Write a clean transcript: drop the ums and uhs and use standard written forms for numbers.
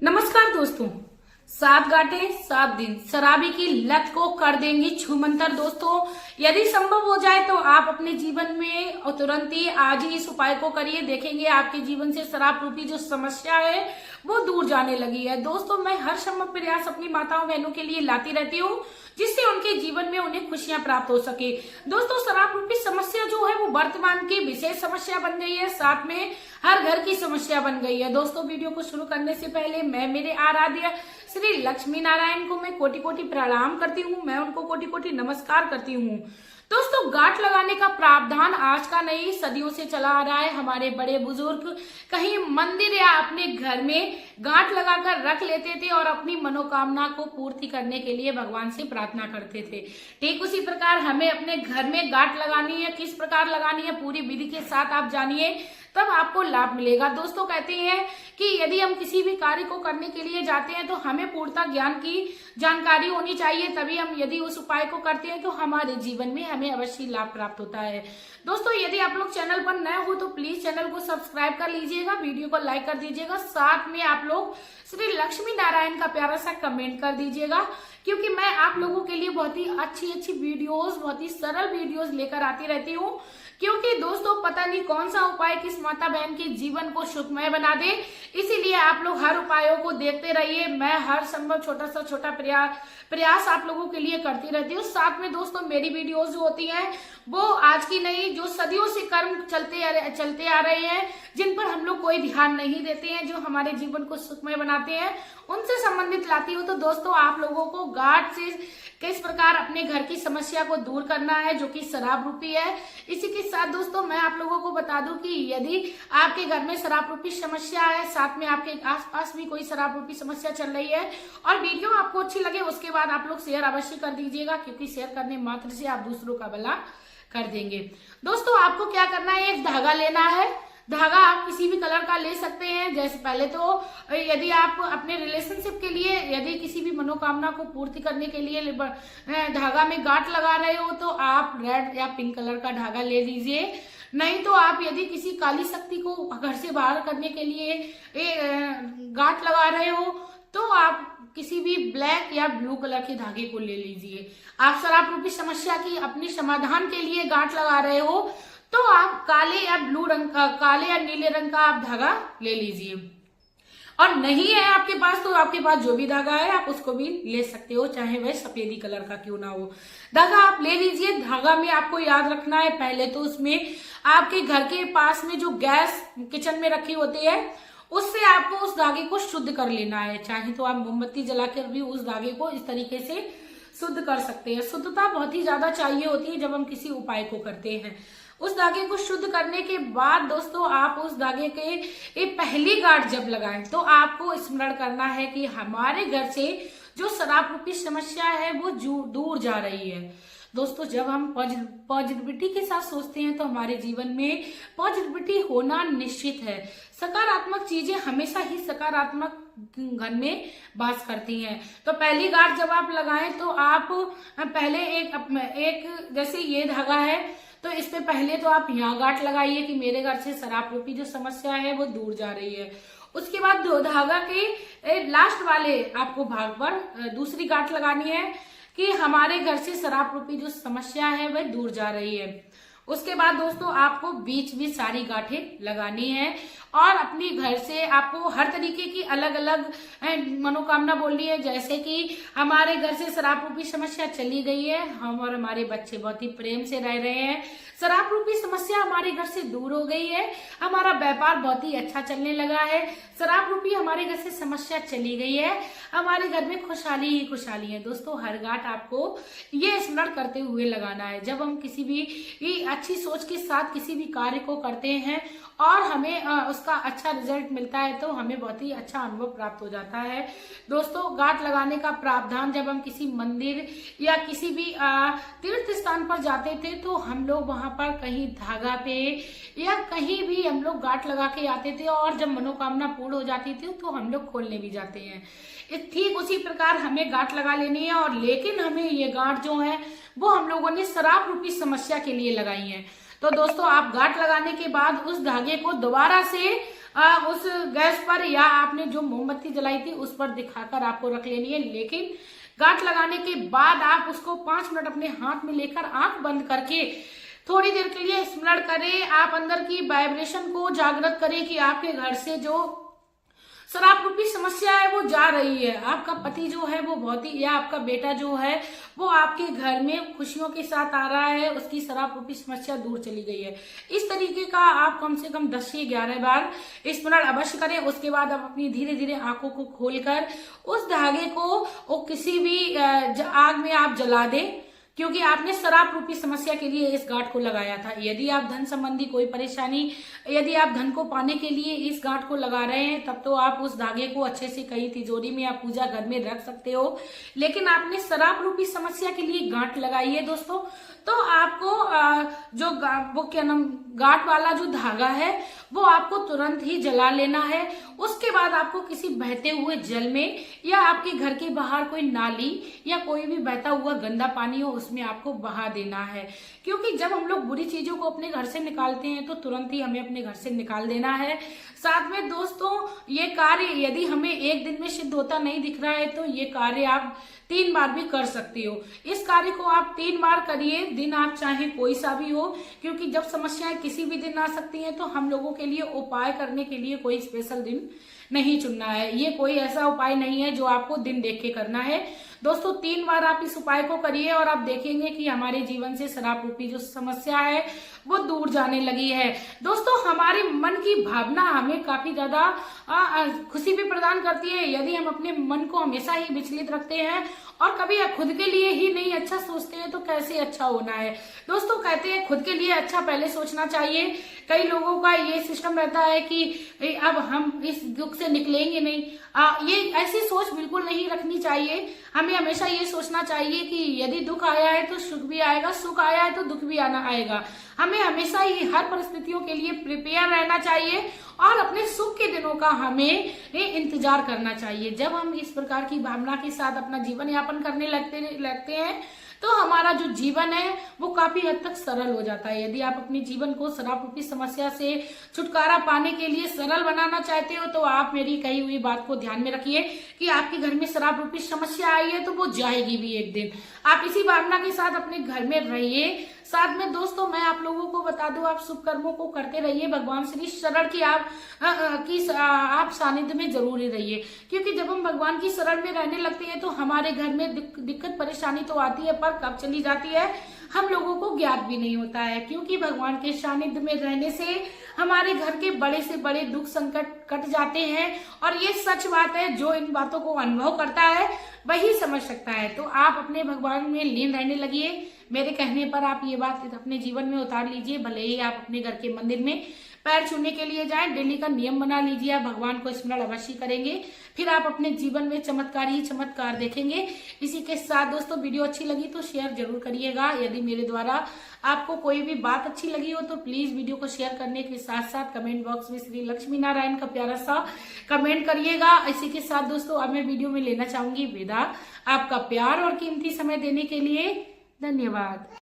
नमस्कार दोस्तों। 7 गांठें 7 दिन शराबी की लत को कर देंगी छूमंतर। दोस्तों, यदि संभव हो जाए तो आप अपने जीवन में और तुरंत ही आज ही इस उपाय को करिए। देखेंगे आपके जीवन से शराब रूपी जो समस्या है वो दूर जाने लगी है। दोस्तों, मैं हर संभव प्रयास अपनी माताओं बहनों के लिए लाती रहती हूँ जिससे उनके जीवन में उन्हें खुशियां प्राप्त हो सके। दोस्तों, शराब रूपी समस्या जो है वो वर्तमान की विशेष समस्या बन गई है, साथ में हर घर की समस्या बन गई है। दोस्तों, वीडियो को शुरू करने से पहले मैं मेरे आराध्य श्री लक्ष्मी नारायण को मैं कोटि कोटि प्रणाम करती हूँ। मैं उनको कोटि कोटि नमस्कार करती हूँ। दोस्तों, गांठ लगाने का प्रावधान आज का नहीं सदियों से चला आ रहा है। हमारे बड़े बुजुर्ग कहीं मंदिर या अपने घर में गांठ लगाकर रख लेते थे और अपनी मनोकामना को पूर्ति करने के लिए भगवान से प्रार्थना करते थे। ठीक उसी प्रकार हमें अपने घर में गांठ लगानी है। किस प्रकार लगानी है पूरी विधि के साथ आप जानिए, तब आपको लाभ मिलेगा। दोस्तों, कहते हैं कि यदि हम किसी भी कार्य को करने के लिए जाते हैं तो हमें पूर्णतः ज्ञान की जानकारी होनी चाहिए, तभी हम यदि उस उपाय को करते हैं तो हमारे जीवन में हमें अवश्य लाभ प्राप्त होता है। दोस्तों, यदि आप लोग चैनल पर नए हो तो प्लीज चैनल को सब्सक्राइब कर लीजिएगा, वीडियो को लाइक कर दीजिएगा, साथ में आप लोग श्री लक्ष्मी नारायण का प्यारा सा कमेंट कर दीजिएगा, क्योंकि मैं आप लोगों के लिए बहुत ही अच्छी वीडियोस, बहुत ही सरल वीडियोस लेकर आती रहती हूँ। क्योंकि दोस्तों, पता नहीं कौन सा उपाय किस माता बहन के जीवन को सुखमय बना दे, इसीलिए आप लोग हर उपायों को देखते रहिए। मैं हर संभव छोटा प्रयास आप लोगों के लिए करती रहती हूँ। साथ में दोस्तों, मेरी वीडियोस जो होती हैं वो आज की नहीं, जो सदियों से कर्म चलते आ रहे हैं, जिन पर हम लोग कोई ध्यान नहीं देते हैं, जो हमारे जीवन को सुखमय बनाते हैं, उनसे संबंधित लाती हूँ। तो दोस्तों, आप लोगों को गांठ से किस प्रकार अपने घर की समस्या को दूर करना है जो कि शराब रूपी है। इसी के साथ दोस्तों, मैं आप लोगों को बता दूं कि यदि आपके घर में शराब रूपी समस्या है, साथ में आपके आसपास भी कोई शराब रूपी समस्या चल रही है और वीडियो आपको अच्छी लगे, उसके बाद आप लोग शेयर अवश्य कर दीजिएगा, क्योंकि शेयर करने मात्र से आप दूसरों का भला कर देंगे। दोस्तों, आपको क्या करना है, एक धागा लेना है। धागा आप किसी भी कलर का ले सकते हैं। जैसे पहले तो यदि आप अपने रिलेशनशिप के लिए, यदि किसी भी मनोकामना को पूर्ति करने के लिए धागा में गांठ लगा रहे हो तो आप रेड या पिंक कलर का धागा ले लीजिए। नहीं तो आप यदि किसी काली शक्ति को घर से बाहर करने के लिए गांठ लगा रहे हो तो आप किसी भी ब्लैक या ब्लू कलर के धागे को ले लीजिए। आप शराब रूपी समस्या की अपने समाधान के लिए गांठ लगा रहे हो तो आप काले या नीले रंग का आप धागा ले लीजिए। और नहीं है आपके पास तो आपके पास जो भी धागा है आप उसको भी ले सकते हो, चाहे वह सफेदी कलर का क्यों ना हो। धागा आप ले लीजिए। धागा में आपको याद रखना है, पहले तो उसमें आपके घर के पास में जो गैस किचन में रखी होती है उससे आपको उस धागे को शुद्ध कर लेना है। चाहे तो आप मोमबत्ती जलाकर भी उस धागे को इस तरीके से शुद्ध कर सकते हैं। शुद्धता बहुत ही ज्यादा चाहिए होती है जब हम किसी उपाय को करते हैं। उस धागे को शुद्ध करने के बाद दोस्तों, आप उस धागे के पहली गांठ जब लगाएं तो आपको स्मरण करना है कि हमारे घर से जो शराब रूपी समस्या है वो दूर जा रही है। दोस्तों, जब हम पॉजिटिविटी के साथ सोचते हैं तो हमारे जीवन में पॉजिटिविटी होना निश्चित है। सकारात्मक चीजें हमेशा ही सकारात्मक घर में वास करती हैं। तो पहली गांठ जब आप लगाएं तो आप पहले एक जैसे ये धागा है तो इस पे पहले तो आप यहाँ गांठ लगाइए कि मेरे घर से शराब रूपी जो समस्या है वो दूर जा रही है। उसके बाद दो धागा के लास्ट वाले आपको भाग पर दूसरी गांठ लगानी है कि हमारे घर से शराब रूपी जो समस्या है वह दूर जा रही है। उसके बाद दोस्तों, आपको बीच में सारी गांठें लगानी है और अपनी घर से आपको हर तरीके की अलग अलग मनोकामना बोलनी है। जैसे कि हमारे घर से शराब रूपी समस्या चली गई है, हम और हमारे बच्चे बहुत ही प्रेम से रह रहे हैं, शराब रूपी समस्या हमारे घर से दूर हो गई है, हमारा व्यापार बहुत ही अच्छा चलने लगा है, शराब रूपी हमारे घर से समस्या चली गई है, हमारे घर में खुशहाली ही खुशहाली है। दोस्तों, हर गांठ आपको ये स्मरण करते हुए लगाना है। जब हम किसी भी अच्छी सोच के साथ किसी भी कार्य को करते हैं और हमें उसका अच्छा रिजल्ट मिलता है तो हमें बहुत ही अच्छा अनुभव प्राप्त हो जाता है। दोस्तों, गांठ लगाने का प्रावधान जब हम किसी मंदिर या किसी भी तीर्थ स्थान पर जाते थे तो हम लोग वहां पर कहीं धागा पे या कहीं भी हम लोग गांठ लगा के आते थे और जब मनोकामना पूर्ण हो जाती थी तो हम लोग खोलने भी जाते हैं। ठीक उसी प्रकार हमें गांठ लगा लेनी है। और लेकिन हमें ये गांठ जो है वो हम लोगों ने शराब रूपी समस्या के लिए लगाई है। तो दोस्तों, आप गांठ लगाने के बाद उस धागे को दोबारा से उस गैस पर या आपने जो मोमबत्ती जलाई थी उस पर दिखाकर आपको रख लेनी है। लेकिन गांठ लगाने के बाद आप उसको 5 मिनट अपने हाथ में लेकर आंख बंद करके थोड़ी देर के लिए स्मरण करें। आप अंदर की वाइब्रेशन को जागृत करें कि आपके घर से जो शराब रूपी समस्या है वो जा रही है। आपका पति जो है वो बहुत ही, या आपका बेटा जो है वो आपके घर में खुशियों के साथ आ रहा है, उसकी शराब रूपी समस्या दूर चली गई है। इस तरीके का आप कम से कम 10 से 11 बार स्मरण अवश्य करें। उसके बाद आप अपनी धीरे धीरे आंखों को खोलकर उस धागे को किसी भी आग में आप जला दें, क्योंकि आपने शराब रूपी समस्या के लिए इस गांठ को लगाया था। यदि आप धन संबंधी कोई परेशानी, यदि आप धन को पाने के लिए इस गांठ को लगा रहे हैं, तब तो आप उस धागे को अच्छे से कहीं तिजोरी में या पूजा घर में रख सकते हो। लेकिन आपने शराब रूपी समस्या के लिए गांठ लगाई है दोस्तों, तो आपको जो वो क्या नाम गांठ वाला जो धागा है वो आपको तुरंत ही जला लेना है। उसके बाद आपको किसी बहते हुए जल में या आपके घर के बाहर कोई नाली या कोई भी बहता हुआ गंदा पानी हो उसमें आपको बहा देना है। क्योंकि जब हम लोग बुरी चीजों को अपने घर से निकालते हैं तो तुरंत ही हमें अपने घर से निकाल देना है। साथ में दोस्तों ये कार्य यदि हमें एक दिन में सिद्ध होता नहीं दिख रहा है तो ये कार्य आप 3 बार भी कर सकती हो। इस कार्य को आप 3 बार करिए, दिन आप चाहे कोई सा भी हो, क्योंकि जब समस्याएं किसी भी दिन आ सकती हैं तो हम लोगों के लिए उपाय करने के लिए कोई स्पेशल दिन नहीं चुनना है। ये कोई ऐसा उपाय नहीं है जो आपको दिन देख के करना है। दोस्तों 3 बार आप इस उपाय को करिए और आप देखेंगे कि हमारे जीवन से शराब रूपी जो समस्या है वो दूर जाने लगी है। दोस्तों हमारे मन की भावना हमें काफी ज्यादा खुशी भी प्रदान करती है। यदि हम अपने मन को हमेशा ही विचलित रखते हैं और कभी खुद के लिए ही नहीं अच्छा सोचते हैं तो कैसे अच्छा होना है। दोस्तों कहते हैं खुद के लिए अच्छा पहले सोचना चाहिए। कई लोगों का ये सिस्टम रहता है कि अब हम इस दुख से निकलेंगे नहीं। ये ऐसी सोच बिल्कुल नहीं रखनी चाहिए। हमें हमेशा ये सोचना चाहिए कि यदि दुख आया है तो सुख भी आएगा, सुख आया है तो दुख भी आएगा। हमें हमेशा ही हर परिस्थितियों के लिए प्रिपेयर रहना चाहिए और अपने सुख के दिनों का हमें इंतजार करना चाहिए। जब हम इस प्रकार की भावना के साथ अपना जीवन यापन करने लगते हैं तो हमारा जो जीवन है वो काफी हद तक सरल हो जाता है। यदि आप अपने जीवन को शराब रूपी समस्या से छुटकारा पाने के लिए सरल बनाना चाहते हो तो आप मेरी कही हुई बात को ध्यान में रखिए कि आपके घर में शराब रूपी समस्या आई है तो वो जाएगी भी एक दिन। आप इसी भावना के साथ अपने घर में रहिए। साथ में दोस्तों मैं आप लोगों को बता दूं, आप शुभ कर्मों को करते रहिए। भगवान श्री शरण की आप सानिध्य में जरूर ही रहिए, क्योंकि जब हम भगवान की शरण में रहने लगते हैं तो हमारे घर में दिक्कत परेशानी तो आती है पर कब चली जाती है हम लोगों को ज्ञात भी नहीं होता है। क्योंकि भगवान के सानिध्य में रहने से हमारे घर के बड़े से बड़े दुख संकट कट जाते हैं और ये सच बात है। जो इन बातों को अनुभव करता है वही समझ सकता है। तो आप अपने भगवान में लीन रहने लगिए। मेरे कहने पर आप ये बात अपने जीवन में उतार लीजिए। भले ही आप अपने घर के मंदिर में पैर छूने के लिए जाएं, डेली का नियम बना लीजिए। आप भगवान को स्मरण अवश्य करेंगे, फिर आप अपने जीवन में चमत्कार ही चमत्कार देखेंगे। इसी के साथ दोस्तों वीडियो अच्छी लगी तो शेयर जरूर करिएगा। यदि मेरे द्वारा आपको कोई भी बात अच्छी लगी हो तो प्लीज वीडियो को शेयर करने के साथ साथ कमेंट बॉक्स में श्री लक्ष्मी नारायण का प्यारा सा कमेंट करिएगा। इसी के साथ दोस्तों अब मैं वीडियो में लेना चाहूंगी विदा। आपका प्यार और कीमती समय देने के लिए धन्यवाद।